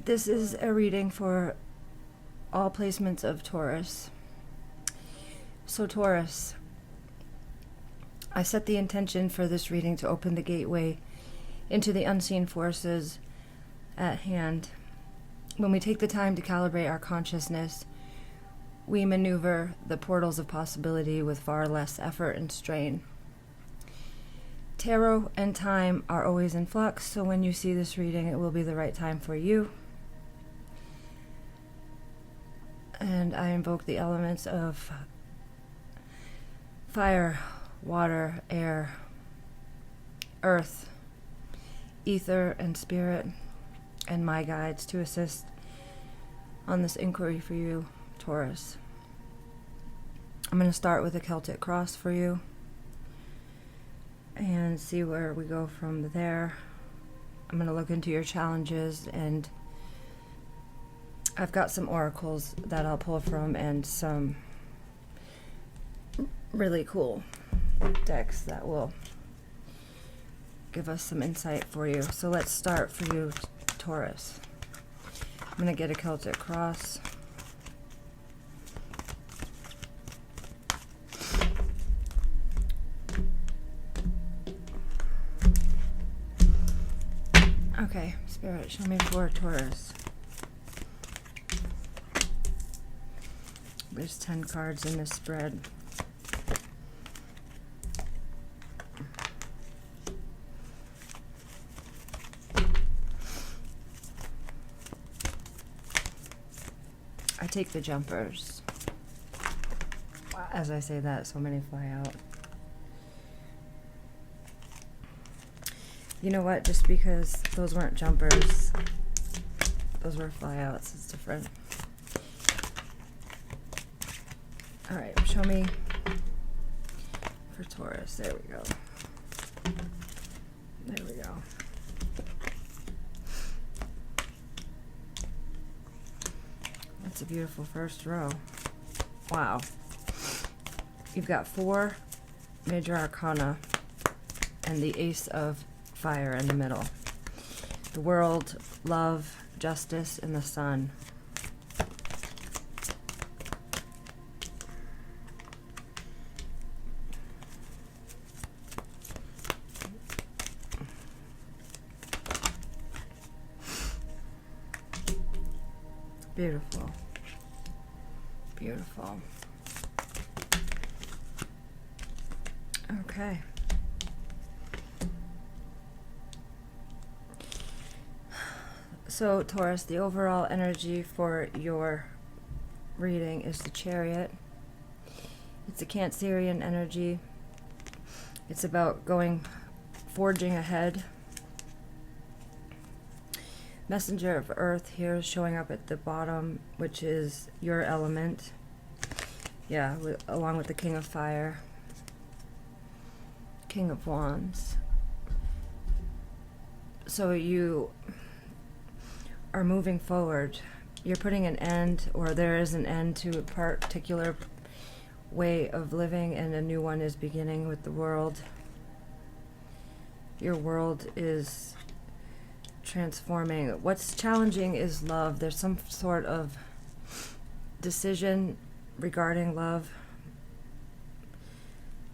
This is a reading for all placements of Taurus. So Taurus, I set the intention for this reading to open the gateway into the unseen forces at hand. When we take the time to calibrate our consciousness, we maneuver the portals of possibility with far less effort and strain. Tarot and time are always in flux, so when you see this reading, it will be the right time for you. And I invoke the elements of fire, water, air, earth, ether, and spirit, and my guides to assist on this inquiry for you, Taurus. I'm going to start with a Celtic cross for you and see where we go from there. I'm going to look into your challenges, and I've got some oracles that I'll pull from and some really cool decks that will give us some insight for you. So let's start for you, Taurus. I'm going to get a Celtic cross. Okay, Spirit, show me for Taurus. There's 10 cards in this spread. I take the jumpers. As I say that, so many fly out. You know what? Just because those weren't jumpers, those were flyouts. It's different. All right, show me for Taurus. There we go. There we go. That's a beautiful first row. Wow. You've got 4 major arcana and the Ace of Fire in the middle. The world, love, justice, and the sun. Beautiful. Beautiful. Okay. So, Taurus, the overall energy for your reading is the Chariot. It's a Cancerian energy. It's about forging ahead. Messenger of Earth here is showing up at the bottom, which is your element. Yeah, along with the King of Fire. King of Wands. So you are moving forward. You're putting an end, or there is an end to a particular way of living, and a new one is beginning with the world. Your world is transforming. What's challenging is love. There's some sort of decision regarding love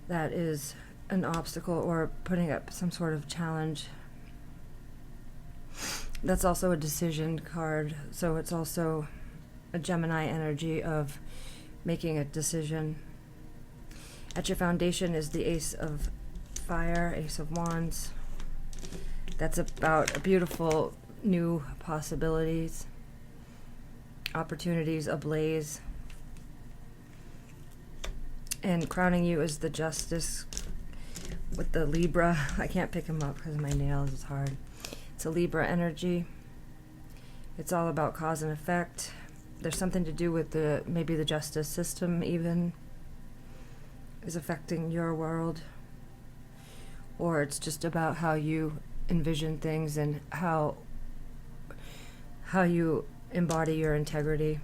that is an obstacle, or putting up some sort of challenge. That's also a decision card, so it's also a Gemini energy of making a decision. At your foundation is the Ace of Fire, Ace of Wands. That's about a beautiful new possibilities, opportunities ablaze. And crowning you is the Justice with the Libra. I can't pick him up because my nails is hard. It's a Libra energy. It's all about cause and effect. There's something to do with maybe the justice system even is affecting your world. Or it's just about how you envision things and how you embody your integrity.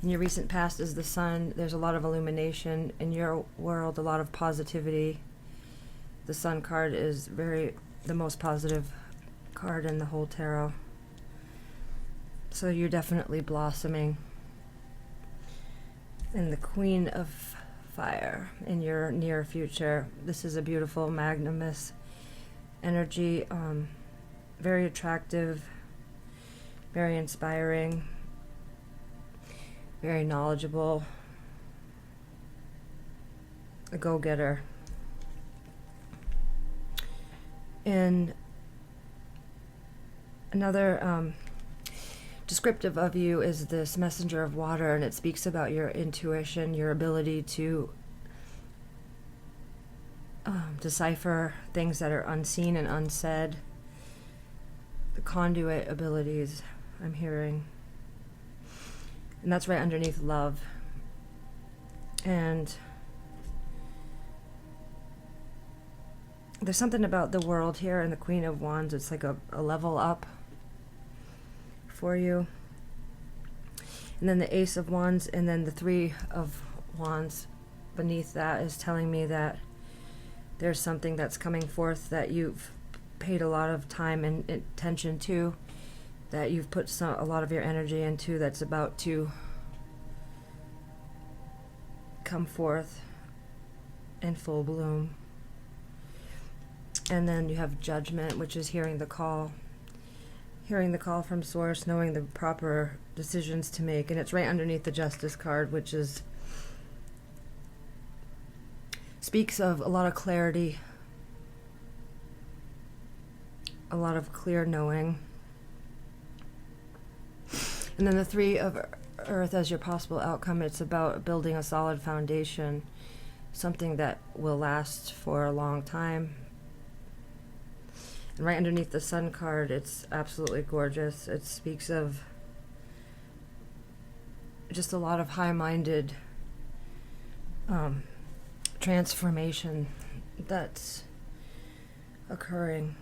In your recent past is the sun. There's a lot of illumination in your world, a lot of positivity. The sun card is the most positive card in the whole tarot. So you're definitely blossoming. And the Queen of Fire in your near future. This is a beautiful, magnanimous energy, very attractive, very inspiring, very knowledgeable, a go-getter. And another descriptive of you is this messenger of water, and it speaks about your intuition, your ability to decipher things that are unseen and unsaid, the conduit abilities I'm hearing. And that's right underneath love. And there's something about the world here and the Queen of Wands. It's like a level up for you. And then the Ace of Wands, and then the Three of Wands beneath that is telling me that there's something that's coming forth that you've paid a lot of time and attention to, that you've put a lot of your energy into, that's about to come forth in full bloom. And then you have Judgment, which is hearing the call from Source, knowing the proper decisions to make. And it's right underneath the Justice card, which speaks of a lot of clarity, a lot of clear knowing. And then the Three of Earth as your possible outcome. It's about building a solid foundation, something that will last for a long time. And right underneath the Sun card, it's absolutely gorgeous. It speaks of just a lot of high-minded transformation that's occurring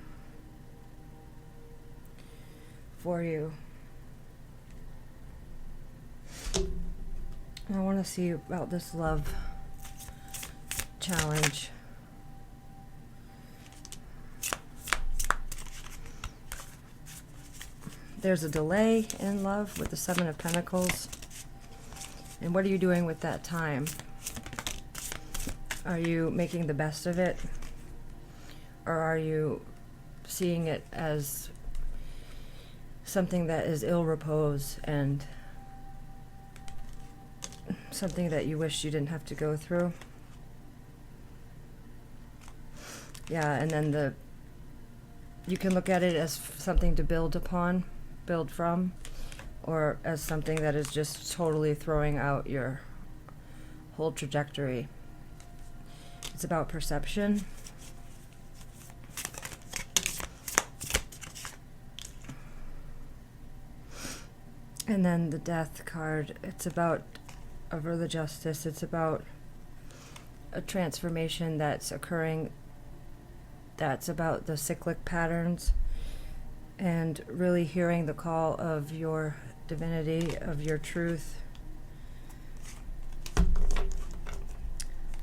for you. And I want to see about this love challenge. There's a delay in love with the Seven of Pentacles. And what are you doing with that time? Are you making the best of it? Or are you seeing it as something that is ill repose and something that you wish you didn't have to go through? Yeah, and then you can look at it as something to build from, or as something that is just totally throwing out your whole trajectory. It's about perception. And then the Death card, it's about over the Justice. It's about a transformation that's occurring, that's about the cyclic patterns, and really hearing the call of your divinity, of your truth,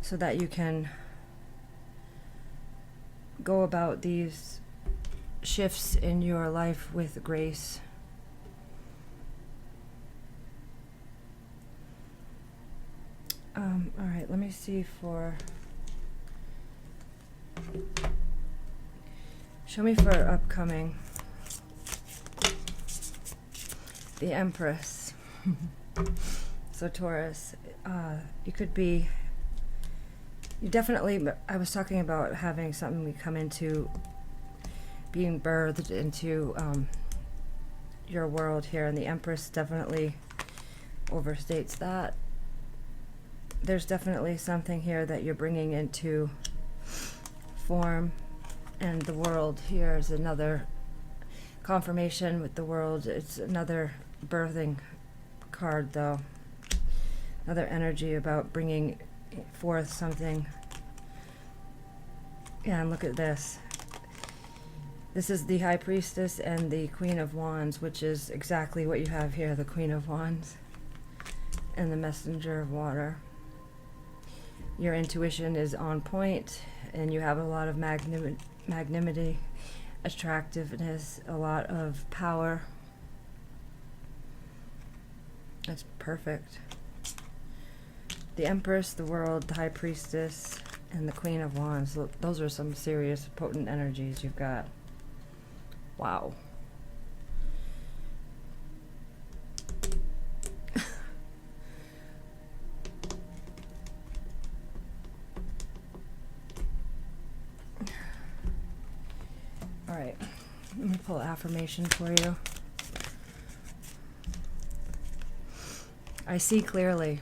so that you can go about these shifts in your life with grace. All right, let me see show me for upcoming. The Empress. So Taurus, you definitely, I was talking about having something come into, being birthed into your world here, and the Empress definitely overstates that. There's definitely something here that you're bringing into form, and the World here is another confirmation with the World. It's another birthing card, though. Another energy about bringing forth something. Yeah, and look at this. This is the High Priestess and the Queen of Wands, which is exactly what you have here, the Queen of Wands and the Messenger of Water. Your intuition is on point, and you have a lot of magnanimity, attractiveness, a lot of power. That's perfect. The Empress, the World, the High Priestess, and the Queen of Wands. Those are some serious, potent energies you've got. Wow. All right, let me pull an affirmation for you. I see clearly.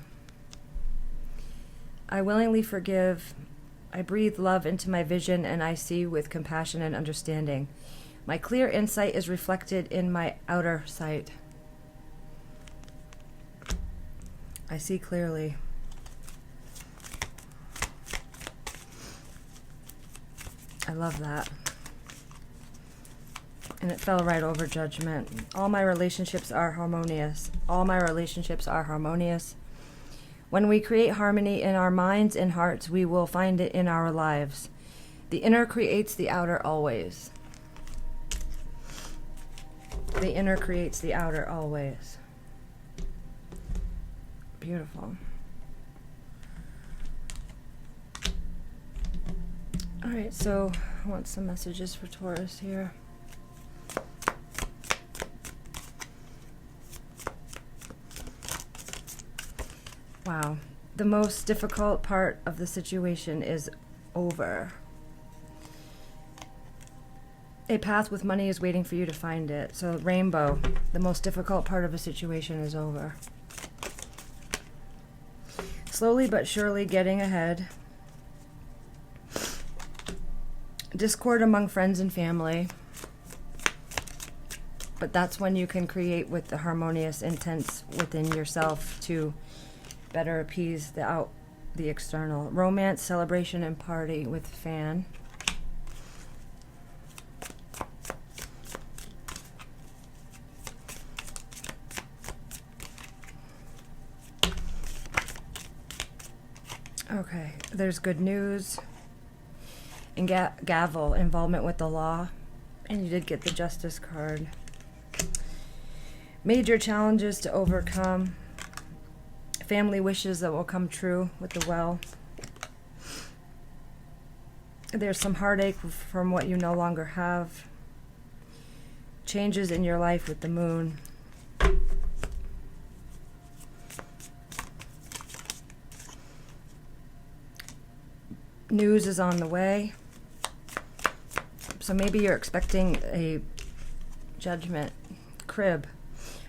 I willingly forgive. I breathe love into my vision, and I see with compassion and understanding. My clear insight is reflected in my outer sight. I see clearly. I love that. And it fell right over judgment. All my relationships are harmonious. All my relationships are harmonious. When we create harmony in our minds and hearts, we will find it in our lives. The inner creates the outer always. The inner creates the outer always. Beautiful. All right, so I want some messages for Taurus here. Wow, the most difficult part of the situation is over. A path with money is waiting for you to find it. So rainbow, the most difficult part of a situation is over. Slowly but surely getting ahead. Discord among friends and family. But that's when you can create with the harmonious intents within yourself to better appease the external. Romance, celebration, and party with fan. Okay, there's good news. And gavel, involvement with the law. And you did get the Justice card. Major challenges to overcome. Family wishes that will come true with the well. There's some heartache from what you no longer have. Changes in your life with the moon. News is on the way. So maybe you're expecting a judgment. Crib.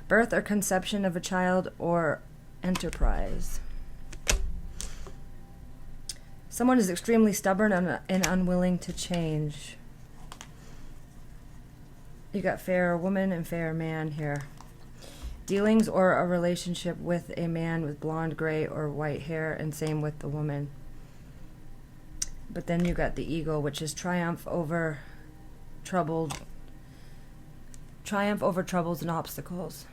Birth or conception of a child or enterprise. Someone is extremely stubborn and unwilling to change. You got fair woman and fair man here. Dealings or a relationship with a man with blonde, gray, or white hair, and same with the woman. But then you got the eagle, which is triumph over troubles and obstacles.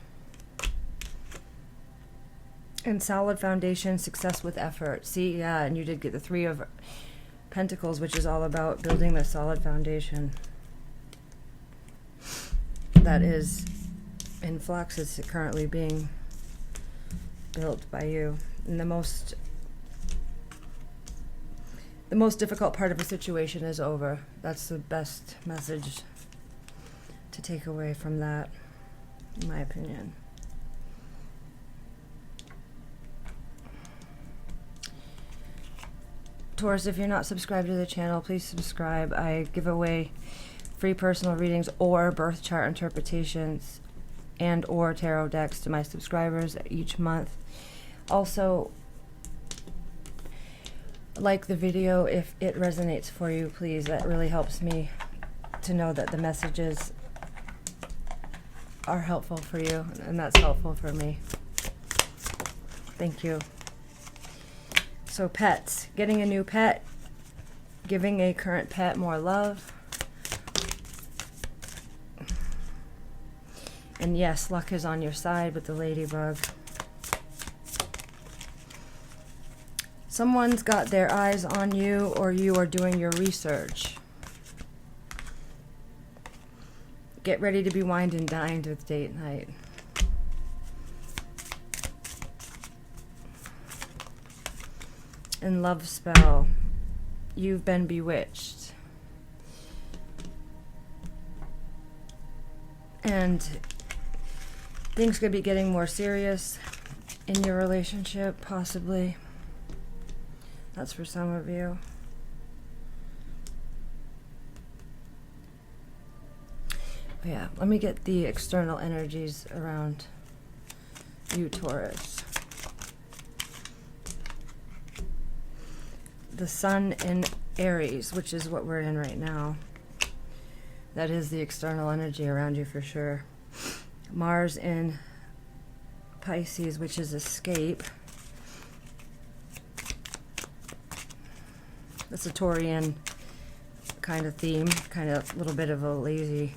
And solid foundation, success with effort. See, yeah, and you did get the Three of Pentacles, which is all about building the solid foundation that is in flux. It's currently being built by you. And the most difficult part of a situation is over. That's the best message to take away from that, in my opinion. Taurus, if you're not subscribed to the channel, please subscribe. I give away free personal readings or birth chart interpretations and or tarot decks to my subscribers each month. Also, like the video if it resonates for you, please. That really helps me to know that the messages are helpful for you, and that's helpful for me. Thank you. So pets, getting a new pet, giving a current pet more love. And yes, luck is on your side with the ladybug. Someone's got their eyes on you, or you are doing your research. Get ready to be wined and dined with date night. and love spell. You've been bewitched. And things could be getting more serious in your relationship, possibly. That's for some of you. Yeah, let me get the external energies around you, Taurus. The sun in Aries, which is what we're in right now. That is the external energy around you for sure. Mars in Pisces, which is escape. That's a Taurian kind of theme, kind of a little bit of a lazy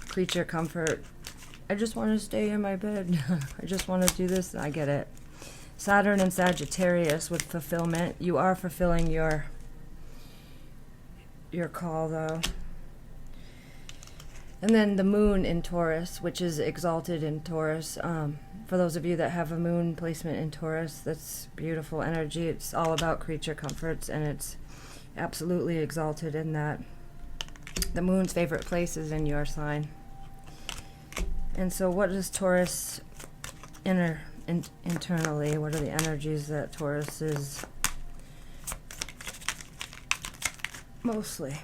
creature comfort. I just want to stay in my bed. I just want to do this. I get it. Saturn and Sagittarius with fulfillment. You are fulfilling your call, though. And then the moon in Taurus, which is exalted in Taurus. For those of you that have a moon placement in Taurus, that's beautiful energy. It's all about creature comforts, and it's absolutely exalted in that. The moon's favorite place is in your sign. And so what is Taurus internally? What are the energies that Taurus is mostly?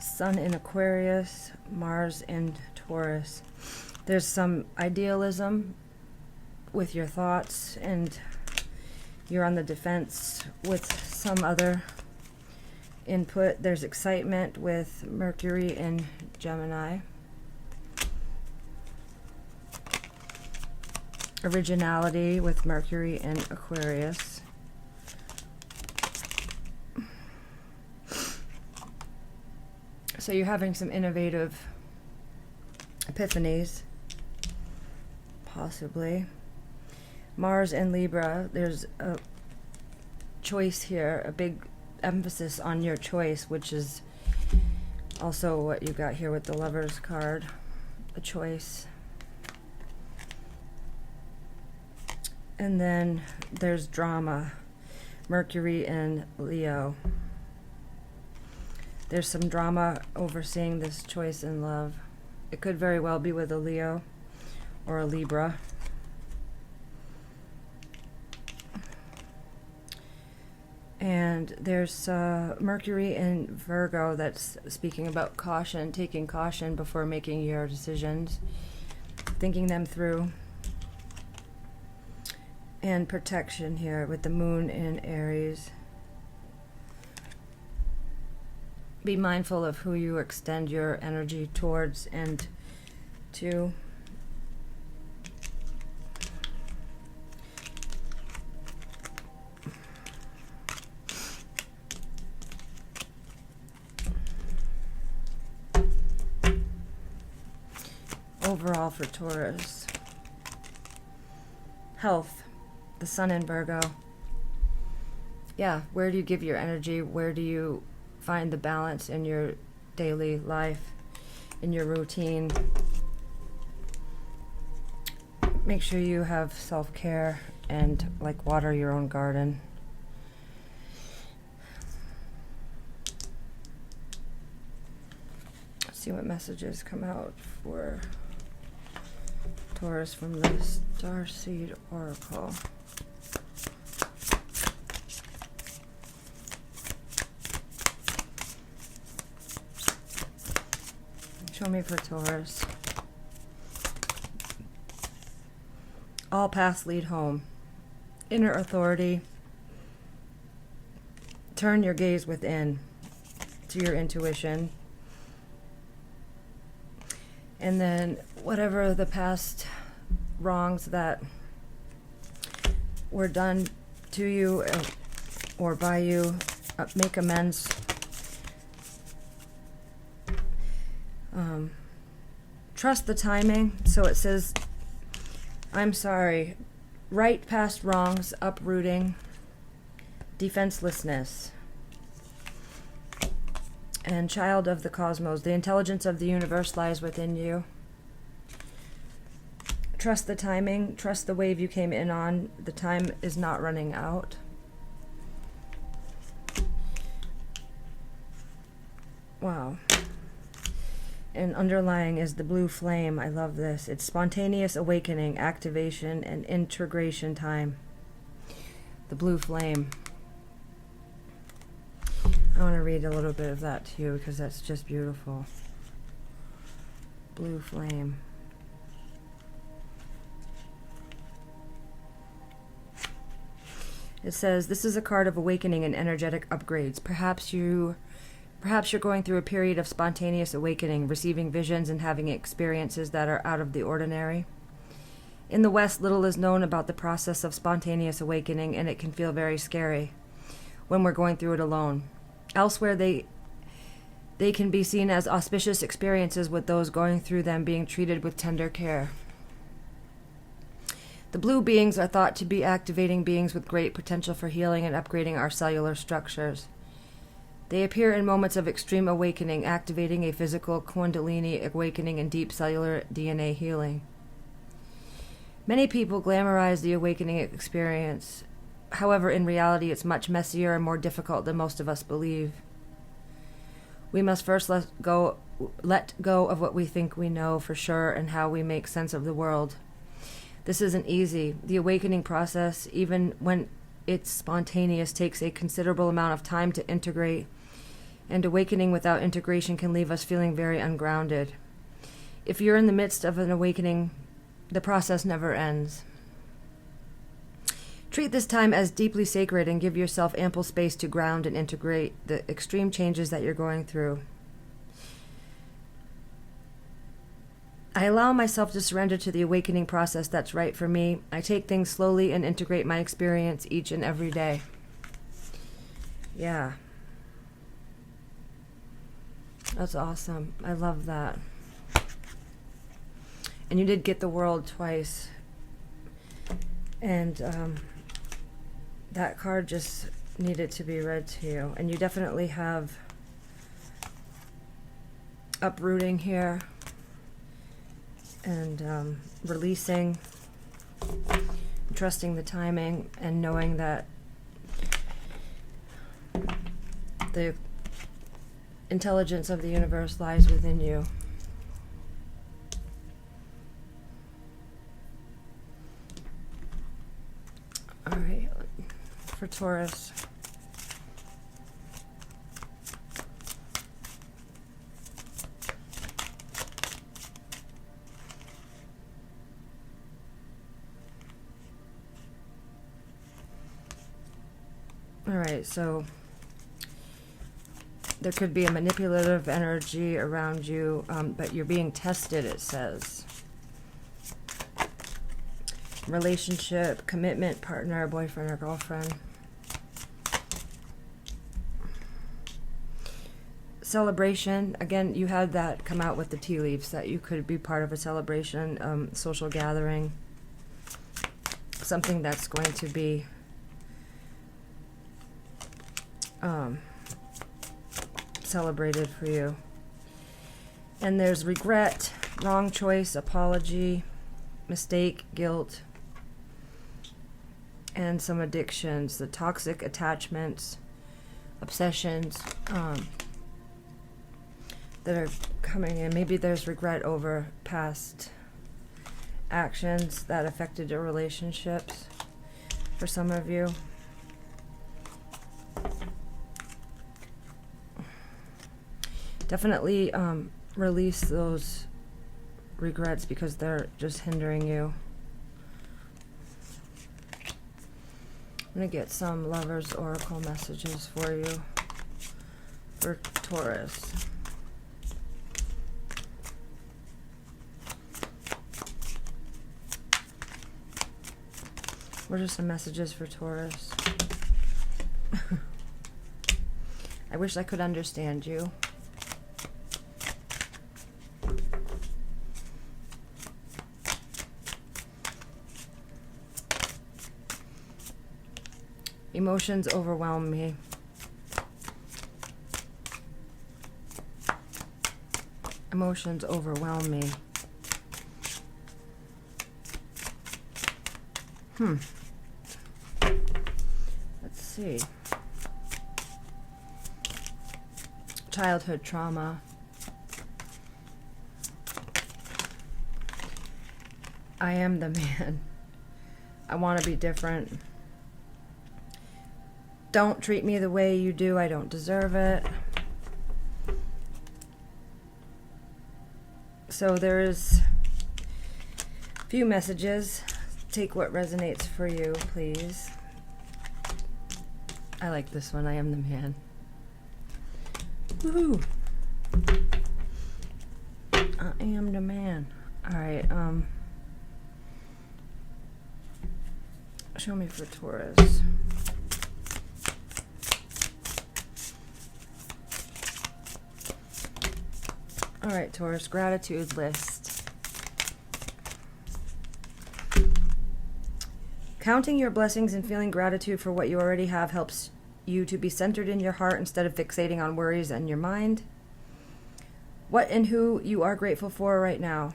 Sun in Aquarius, Mars in Taurus. There's some idealism with your thoughts, and you're on the defense with some other input. There's excitement with Mercury in Gemini. Originality with Mercury in Aquarius. So you're having some innovative epiphanies, possibly. Mars and Libra, there's a choice here, a big emphasis on your choice, which is also what you got here with the Lovers card, a choice. And then there's drama, Mercury and Leo. There's some drama overseeing this choice in love. It could very well be with a Leo or a Libra. And there's Mercury in Virgo that's speaking about caution, taking caution before making your decisions, thinking them through. And protection here with the moon in Aries. Be mindful of who you extend your energy towards and to. Overall for Taurus. Health. The sun in Virgo. Yeah, where do you give your energy? Where do you find the balance in your daily life, in your routine? Make sure you have self-care and like water your own garden. Let's see what messages come out for Taurus from the Starseed Oracle. Show me for Taurus. All paths lead home. Inner authority. Turn your gaze within to your intuition. And then whatever the past wrongs that were done to you or by you, make amends. Trust the timing. So it says, I'm sorry, right past wrongs, uprooting, defenselessness, and child of the cosmos. The intelligence of the universe lies within you. Trust the timing. Trust the wave you came in on. The time is not running out. Wow. And underlying is the blue flame. I love this. It's spontaneous awakening, activation, and integration time. The blue flame. I want to read a little bit of that to you because that's just beautiful. Blue flame. It says, this is a card of awakening and energetic upgrades. Perhaps you're going through a period of spontaneous awakening, receiving visions and having experiences that are out of the ordinary. In the West, little is known about the process of spontaneous awakening, and it can feel very scary when we're going through it alone. Elsewhere, they can be seen as auspicious experiences, with those going through them being treated with tender care. The blue beings are thought to be activating beings with great potential for healing and upgrading our cellular structures. They appear in moments of extreme awakening, activating a physical Kundalini awakening and deep cellular DNA healing. Many people glamorize the awakening experience. However, in reality, it's much messier and more difficult than most of us believe. We must first let go of what we think we know for sure and how we make sense of the world. This isn't easy. The awakening process, even when it's spontaneous, takes a considerable amount of time to integrate, and awakening without integration can leave us feeling very ungrounded. If you're in the midst of an awakening, the process never ends. Treat this time as deeply sacred and give yourself ample space to ground and integrate the extreme changes that you're going through. I allow myself to surrender to the awakening process that's right for me. I take things slowly and integrate my experience each and every day. Yeah. That's awesome. I love that. And you did get the world twice. And that card just needed to be read to you. And you definitely have uprooting here. And releasing, trusting the timing, and knowing that the intelligence of the universe lies within you. All right, for Taurus. All right, so there could be a manipulative energy around you, but you're being tested, it says. Relationship, commitment, partner, boyfriend or girlfriend. Celebration, again, you had that come out with the tea leaves, that you could be part of a celebration, social gathering, something that's going to be celebrated for you. And there's regret, wrong choice, apology, mistake, guilt, and some addictions, the toxic attachments, obsessions that are coming in. Maybe there's regret over past actions that affected your relationships for some of you. Definitely release those regrets because they're just hindering you. I'm going to get some Lovers Oracle messages for you for Taurus. What are some messages for Taurus? I wish I could understand you. Emotions overwhelm me. Emotions overwhelm me. Let's see. childhood trauma. I am the man. I want to be different. Don't treat me the way you do. I don't deserve it. So there's a few messages. Take what resonates for you, please. I like this one. I am the man. Woohoo! I am the man. All right. Show me for Taurus. All right, Taurus, gratitude list. Counting your blessings and feeling gratitude for what you already have helps you to be centered in your heart instead of fixating on worries in your mind. What and who you are grateful for right now?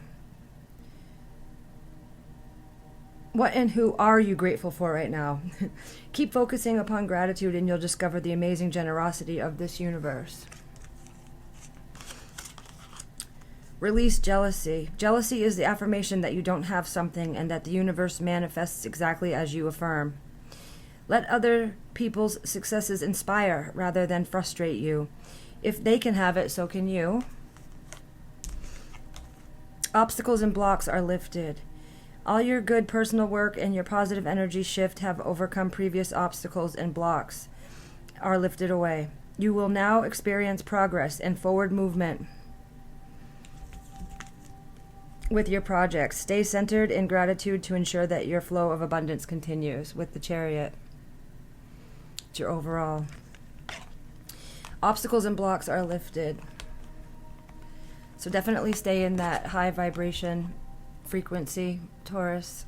What and who are you grateful for right now? Keep focusing upon gratitude and you'll discover the amazing generosity of this universe. Release jealousy. Jealousy is the affirmation that you don't have something and that the universe manifests exactly as you affirm. Let other people's successes inspire rather than frustrate you. If they can have it, so can you. Obstacles and blocks are lifted. All your good personal work and your positive energy shift have overcome previous obstacles and blocks are lifted away. You will now experience progress and forward movement with your projects. Stay centered in gratitude to ensure that your flow of abundance continues. With the Chariot, it's your overall. Obstacles and blocks are lifted. So definitely stay in that high vibration frequency, Taurus.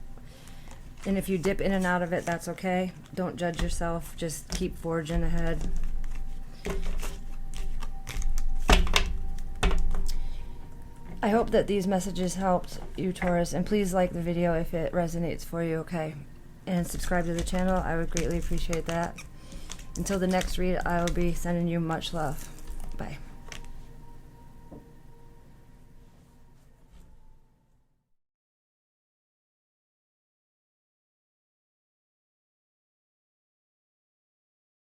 And if you dip in and out of it, that's okay. Don't judge yourself. Just keep forging ahead. I hope that these messages helped you, Taurus, and please like the video if it resonates for you, okay? And subscribe to the channel. I would greatly appreciate that. Until the next read, I will be sending you much love. Bye.